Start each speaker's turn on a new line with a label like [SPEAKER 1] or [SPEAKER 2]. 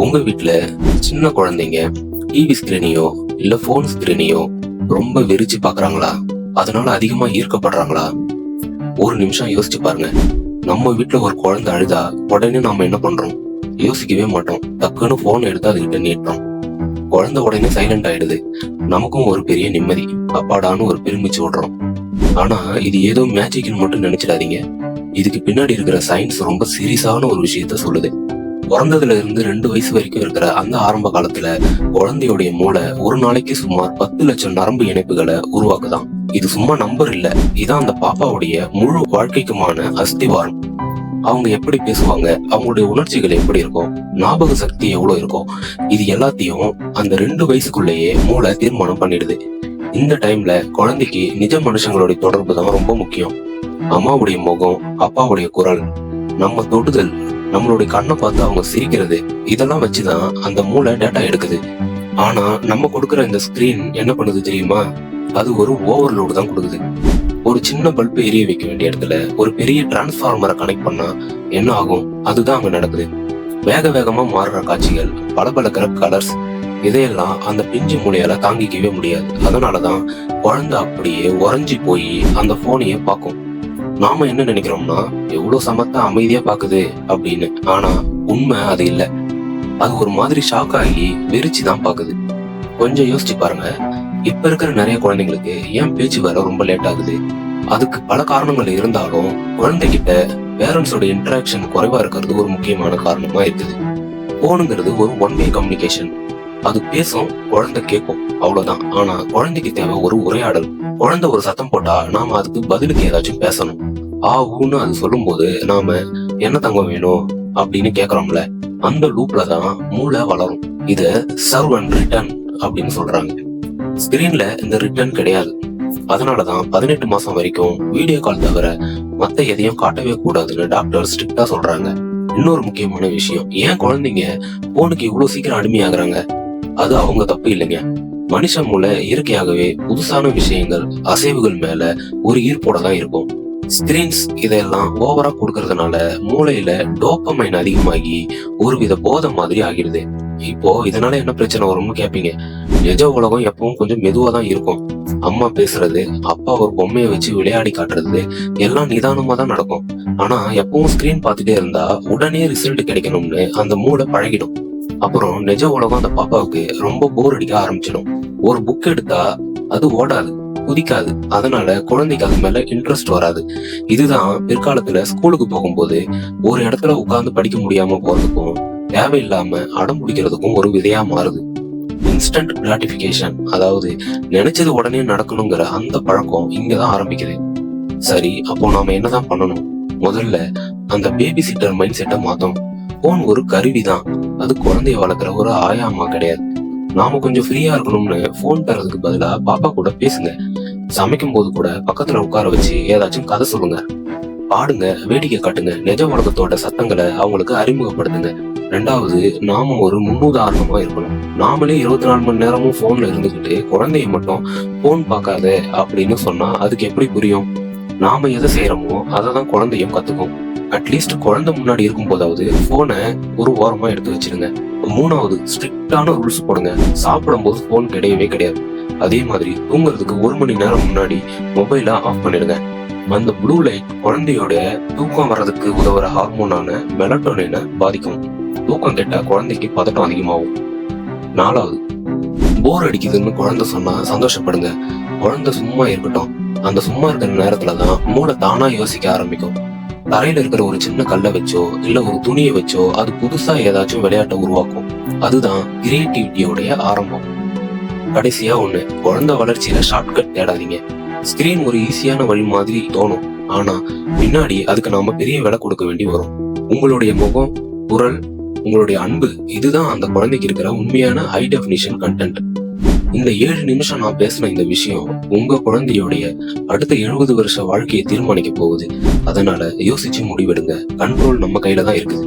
[SPEAKER 1] உங்க வீட்டுல சின்ன குழந்தைங்க டிவி ஸ்கிரீனையோ இல்ல போன் ஸ்கிரீனையோ ரொம்ப வெறிச்சு பாக்குறாங்களா? அதனால அதிகமா ஈர்க்கப்படுறாங்களா? ஒரு நிமிஷம் யோசிச்சு பாருங்க. நம்ம வீட்டுல ஒரு குழந்தை அழுதா உடனே நாம என்ன பண்றோம்? யோசிக்கவே மாட்டோம். டக்குன்னு போன் எடுத்து அதுகிட்ட நீட்டுறோம். குழந்தை உடனே சைலண்ட் ஆயிடுது. நமக்கும் ஒரு பெரிய நிம்மதி, அப்பாடான்னு ஒரு பெருமிச்சு விடுறோம். ஆனா இது ஏதோ மேஜிக்னு மட்டும் நினைச்சிடாதீங்க. இதுக்கு பின்னாடி இருக்கிற சயின்ஸ் ரொம்ப சீரியஸான ஒரு விஷயத்த சொல்லுது. பிறந்ததுல இருந்து 2 வயசு வரைக்கும் இருக்கிற அந்த ஆரம்ப காலத்துல குழந்தையுடைய மூளை ஒரு நாளைக்கு சுமார் 10 லட்சம் நரம்பு இணைப்புகளை உருவாக்குதான். இது சும்மா நம்பர் இல்ல, இதான் அந்த பாப்பாவுடைய முழு வாழ்க்கைக்குமான அஸ்திவாரம். அவங்க எப்படி பேசுவாங்க, அவங்களுடைய உணர்ச்சிகள் எப்படி இருக்கும், ஞாபக சக்தி எவ்வளவு இருக்கும், இது எல்லாத்தையும் அந்த 2 வயசுக்குள்ளேயே மூளை தீர்மானம் பண்ணிடுது. இந்த டைம்ல குழந்தைக்கு நிஜ மனுஷங்களுடைய தொடர்பு தான் ரொம்ப முக்கியம். அம்மாவுடைய முகம், அப்பாவுடைய குரல், நம்ம தொடுதல், நம்மளுடைய கண்ணை பார்த்து அவங்க சிரிக்கிறது, இதெல்லாம் வச்சுதான் அந்த மூளை டேட்டா எடுக்குது. ஆனா நம்ம கொடுக்குற இந்த ஸ்கிரீன் என்ன பண்ணுது தெரியுமா? அது ஒரு ஓவர்லோடு தான் கொடுக்குது. ஒரு சின்ன பல்பு எரிய வைக்க வேண்டிய இடத்துல ஒரு பெரிய டிரான்ஸ்பார்மரை கனெக்ட் பண்ணா என்ன ஆகும்? அதுதான் அங்க நடக்குது. வேக வேகமா மாறுற காட்சிகள், பளபளக்கிற கலர்ஸ், இதையெல்லாம் அந்த பிஞ்சு மூளையால தாங்கிக்கவே முடியாது. அதனாலதான் குழந்தை அப்படியே உறைஞ்சி போய் அந்த போனையே பார்க்கும். நாம என்ன நினைக்கிறோம்னா எவ்வளவு சமத்தா அமைதியா பாக்குது அப்படின்னு. ஆனா உண்மை அது இல்ல. அது ஒரு மாதிரி ஷாக் ஆகி வெறிச்சுதான் பாக்குது. கொஞ்சம் யோசிச்சு பாருங்க. இப்ப இருக்கிற நிறைய குழந்தைங்களுக்கு ஏன் பேச்சு வர ரொம்ப லேட் ஆகுது? அதுக்கு பல காரணங்கள் இருந்தாலும் குழந்தைகிட்ட பேரண்ட்ஸோட இன்டராக்ஷன் குறைவா இருக்கிறது ஒரு முக்கியமான காரணமா இருக்குது. போனுங்கிறது ஒரு ஒன் வே கம்யூனிகேஷன். அது பேசும், குழந்தை கேட்கும், அவ்வளவுதான். ஆனா குழந்தைக்கு தேவை ஒரு உரையாடல். குழந்தை ஒரு சத்தம் போட்டா நாம அதுக்கு பதிலுக்கு ஏதாச்சும் பேசணும். ஊன்னு அது சொல்லும் போது நாம என்ன தங்கம் வேணும் அப்படின்னு கேக்குறோம்ல, அந்த லூப்ல தான் மூளை வளரும். இத சர்வ் அண்ட் ரிட்டர்ன் அப்படின்னு சொல்றாங்க. ஸ்கிரீன்ல இந்த ரிட்டர்ன் கிடையாது. அதனாலதான் 18 மாசம் வரைக்கும் வீடியோ கால் தவிர மத்த எதையும் காட்டவே கூடாதுன்னு டாக்டர் ஸ்ட்ரிக்டா சொல்றாங்க. இன்னொரு முக்கியமான விஷயம், ஏன் குழந்தைங்க போனுக்கு இவ்வளவு சீக்கிரம் அடிமையாகிறாங்க? அது அவங்க தப்பு இல்லைங்க. மனுஷ மூளை இயற்கையாகவே புதுசான விஷயங்கள், அசைவுகள் மேல ஒரு ஈர்ப்போட தான் இருக்கும். ஸ்கிரீன்ஸ் இதெல்லாம் ஓவரா கொடுக்கறதுனால மூளையில டோபமைன் அதிகமாகி ஒருவித போதை மாதிரி ஆகிடுது. இப்போ இதனால என்ன பிரச்சனை வரும்னு கேப்பீங்க. நிஜ உலகம் எப்பவும் கொஞ்சம் மெதுவா தான் இருக்கும். அம்மா பேசுறது, அப்பா ஒரு பொம்மையை வச்சு விளையாடி காட்டுறது எல்லாம் நிதானமா தான் நடக்கும். ஆனா எப்பவும் ஸ்கிரீன் பார்த்துட்டே இருந்தா உடனே ரிசல்ட் கிடைக்கணும்னு அந்த மூளை பழகிடும். அப்புறம் நிஜ உலகம் அந்த பாப்பாவுக்கு ரொம்ப போர் அடிக்க ஆரம்பிச்சிடும். ஒரு புக் எடுத்தா அது ஓடாது, குதிக்காது. அதனால குழந்தைக்கு அது மேல இன்ட்ரெஸ்ட் வராது. இதுதான் பிற்காலத்துல ஸ்கூலுக்கு போகும்போது ஒரு இடத்துல உட்கார்ந்து படிக்க முடியாம போறதுக்கும் தேவையில்லாம அடம் பிடிக்கிறதுக்கும் ஒரு விதையா மாறுது. இன்ஸ்டன்ட் கிராட்டிபிகேஷன், அதாவது நினைச்சது உடனே நடக்கணுங்கிற அந்த பழக்கம் இங்கதான் ஆரம்பிக்குது. சரி, அப்போ நாம என்னதான் பண்ணணும்? முதல்ல அந்த பேபி சிட்டர் மைண்ட் செட்டை மாத்தணும். போன் ஒரு கருவிதான், அது குழந்தைய வளர்க்குற ஒரு ஆயாமா கிடையாது. நாம கொஞ்சம் ஃப்ரீயா இருக்கணும்னு போன் தரதுக்கு பதிலா பாப்பா கூட பேசுங்க. சமைக்கும் போது கூட பக்கத்துல உட்கார வச்சு ஏதாச்சும் கதை சொல்லுங்க, பாடுங்க, வேடிக்கை காட்டுங்க. நிஜ உலகத்தோட சத்தங்களை அவங்களுக்கு அறிமுகப்படுத்துங்க. 2வது, நாம ஒரு முன்னுதாரணமா இருக்கணும். நாமளே 24 மணி நேரமும் போன்ல இருந்துகிட்டு குழந்தைய மட்டும் போன் பார்க்காத அப்படின்னு சொன்னா அதுக்கு எப்படி புரியும்? நாம எதை செய்யறோமோ அதை தான் குழந்தையும் கத்துக்கும். அட்லீஸ்ட் குழந்தை முன்னாடி இருக்கும் போதாவது போனை ஒரு ஓரமா எடுத்து வச்சிருங்க. 3வது, ஸ்ட்ரிக்டான ரூல்ஸ் போடுங்க. சாப்பிடும் போது போன் கிடையவே கிடையாது. அதே மாதிரி தூங்குறதுக்கு 1 மணி நேரம் முன்னாடி மொபைலை ஆஃப் பண்ணிடுங்க. அந்த ப்ளூ லைட் குழந்தையோட தூக்கம் வர்றதுக்கு உதவுற ஹார்மோனான மெலட்டோனினை பாதிக்கும். தூக்கம் கெட்டா குழந்தைக்கு பதட்டம் அதிகமாகும். 4வது, போர் அடிக்குதுன்னு குழந்தை சொன்னா சந்தோஷப்படுங்க. குழந்தை சும்மா இருக்கட்டும். அந்த சும்மா இருக்கிற நேரத்துலதான் மூளை தானா யோசிக்க ஆரம்பிக்கும். தரையில இருக்கிற ஒரு சின்ன கல்லை வச்சோ இல்ல ஒரு துணியை வச்சோ அது புதுசா ஏதாச்சும் விளையாட்டை உருவாக்கும். அதுதான் கிரியேட்டிவிட்டியோடைய ஆரம்பம். கடைசியா ஒண்ணு, குழந்தை வளர்ச்சியில ஷார்ட்கட் தேடாதீங்க. ஸ்கிரீன் ஒரு ஈஸியான வழி மாதிரி தோணும், ஆனா பின்னாடி அதுக்கு நாம பெரிய விலை கொடுக்க வேண்டி வரும். உங்களுடைய முகம், குரல், உங்களுடைய அன்பு, இதுதான் அந்த குழந்தைக்கு இருக்கிற உண்மையான ஹை டெஃபினிஷன் கண்டென்ட். இந்த 7 நிமிஷம் நான் பேசின இந்த விஷயம் உங்க குழந்தையோடைய அடுத்த 70 வருஷ வாழ்க்கையை தீர்மானிக்க போகுது. அதனால யோசிச்சு முடிவெடுங்க. கண்ட்ரோல் நம்ம கையில தான் இருக்குது.